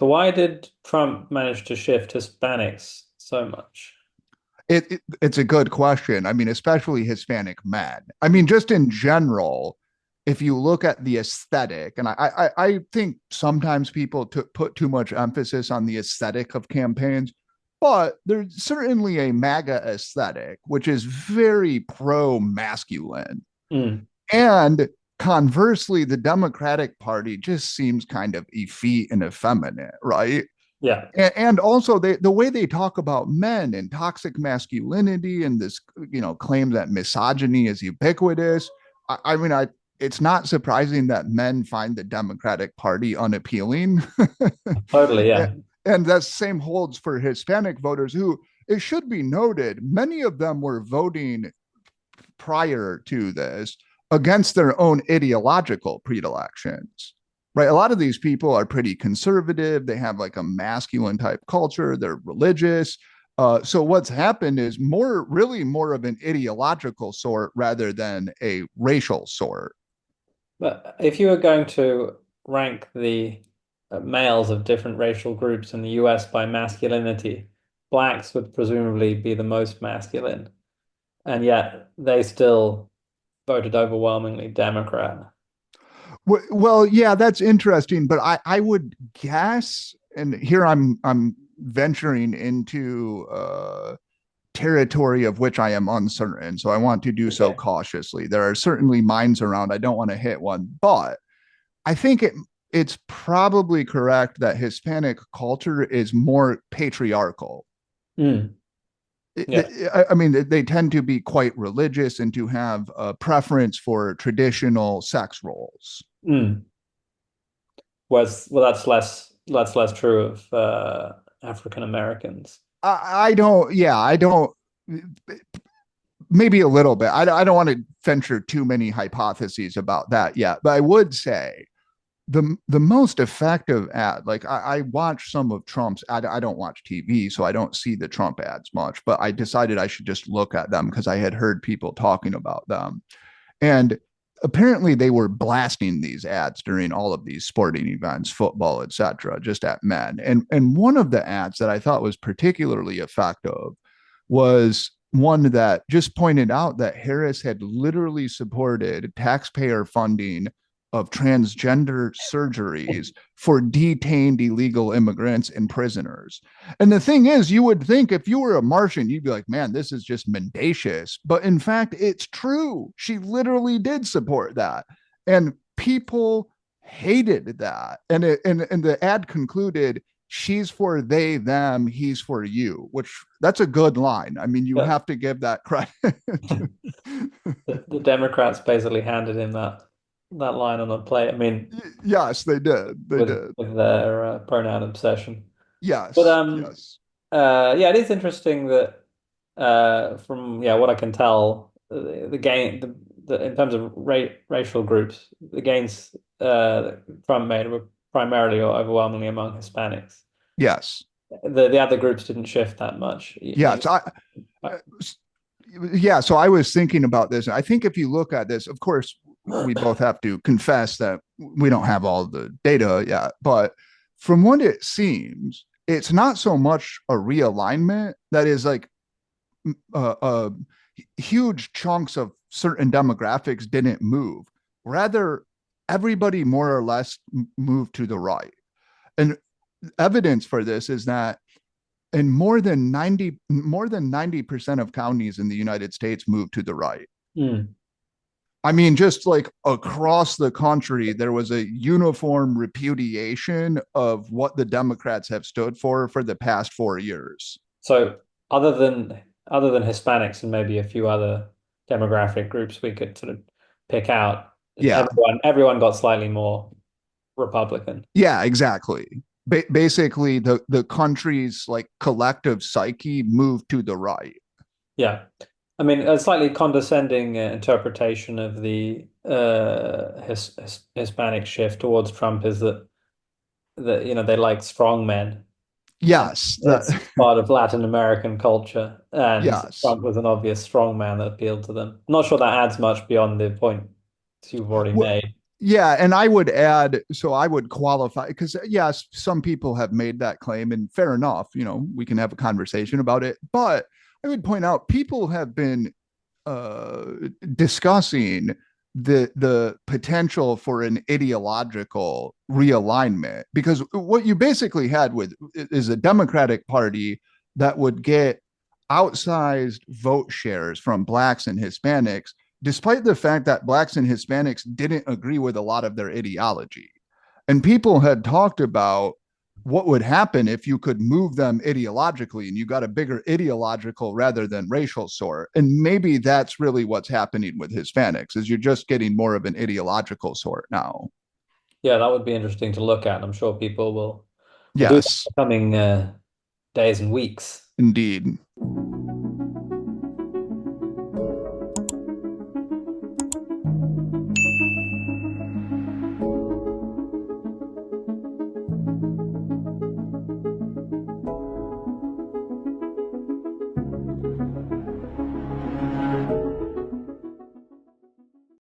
So why did Trump manage to shift Hispanics so much? It's a good question. I mean, especially Hispanic men. I mean, just in general, if you look at the aesthetic, and I think sometimes people put too much emphasis on the aesthetic of campaigns, but there's certainly a MAGA aesthetic, which is very pro masculine. Mm, And conversely, the Democratic Party just seems kind of effete and effeminate, right? yeah. And also the way they talk about men and toxic masculinity and this claim that misogyny is ubiquitous. I mean, it's not surprising that men find the Democratic Party unappealing. Totally, yeah. And that same holds for Hispanic voters who, it should be noted, many of them were voting prior to this against their own ideological predilections, right? A lot of these people are pretty conservative. They have like a masculine type culture. They're religious. So what's happened is really more of an ideological sort rather than a racial sort. But if you were going to rank the males of different racial groups in the US by masculinity, blacks would presumably be the most masculine, and yet they still voted overwhelmingly Democrat. Well, yeah, that's interesting, but I would guess, and here I'm venturing into territory of which I am uncertain, so I want to do so Okay. cautiously. There are certainly minds around. I don't want to hit one, but I think it's probably correct that Hispanic culture is more patriarchal. Mm, yeah. I mean, they tend to be quite religious and to have a preference for traditional sex roles. Mm. That's less true of African Americans. I don't, yeah, I don't, maybe a little bit. I don't want to venture too many hypotheses about that yet, but I would say the most effective ad, like I watch some of Trump's I don't watch TV, so I don't see the Trump ads much, but I decided I should just look at them because I had heard people talking about them. And apparently they were blasting these ads during all of these sporting events, football, etc., just at men. And one of the ads that I thought was particularly effective was one that just pointed out that Harris had literally supported taxpayer funding of transgender surgeries for detained illegal immigrants and prisoners. And the thing is, you would think if you were a Martian, you'd be like, man, this is just mendacious. But in fact, it's true. She literally did support that. And people hated that. And the ad concluded, she's for they, them, he's for you, which that's a good line. I mean, you Yeah. have to give that credit. The Democrats basically handed him that line on a plate. I mean, Yes, they did. They did. with their pronoun obsession. But Yes, yes. yeah, it is interesting that from what I can tell, the gain in terms of racial groups, the gains that Trump made were primarily or overwhelmingly among Hispanics. Yes. The other groups didn't shift that much. Yes. Yeah. So I was thinking about this. I think if you look at this, of course, we both have to confess that we don't have all the data yet. But from what it seems, it's not so much a realignment that is like uh, huge chunks of certain demographics didn't move. Rather, everybody more or less moved to the right. And evidence for this is that in more than 90% of counties in the United States moved to the right. Mm. I mean, just like across the country, there was a uniform repudiation of what the Democrats have stood for the past 4 years. So other than Hispanics and maybe a few other demographic groups we could sort of pick out, Yeah, everyone got slightly more Republican. yeah, exactly. Basically, the country's like collective psyche moved to the right. Yeah. I mean, a slightly condescending interpretation of the Hispanic shift towards Trump is that they like strong men. Yes, It's part of Latin American culture, and yes. Trump was an obvious strong man that appealed to them. I'm not sure that adds much beyond the point you've already Well, made. Yeah, and I would add, so I would qualify because yes, some people have made that claim, and fair enough. We can have a conversation about it. But I would point out people have been uh, discussing the potential for an ideological realignment because what you basically had with is a Democratic Party that would get outsized vote shares from blacks and Hispanics, despite the fact that blacks and Hispanics didn't agree with a lot of their ideology. And people had talked about what would happen if you could move them ideologically and you got a bigger ideological rather than racial sort. And maybe that's really what's happening with Hispanics is you're just getting more of an ideological sort now. Yeah, that would be interesting to look at. I'm sure people will do that in Yes, the coming days and weeks. indeed.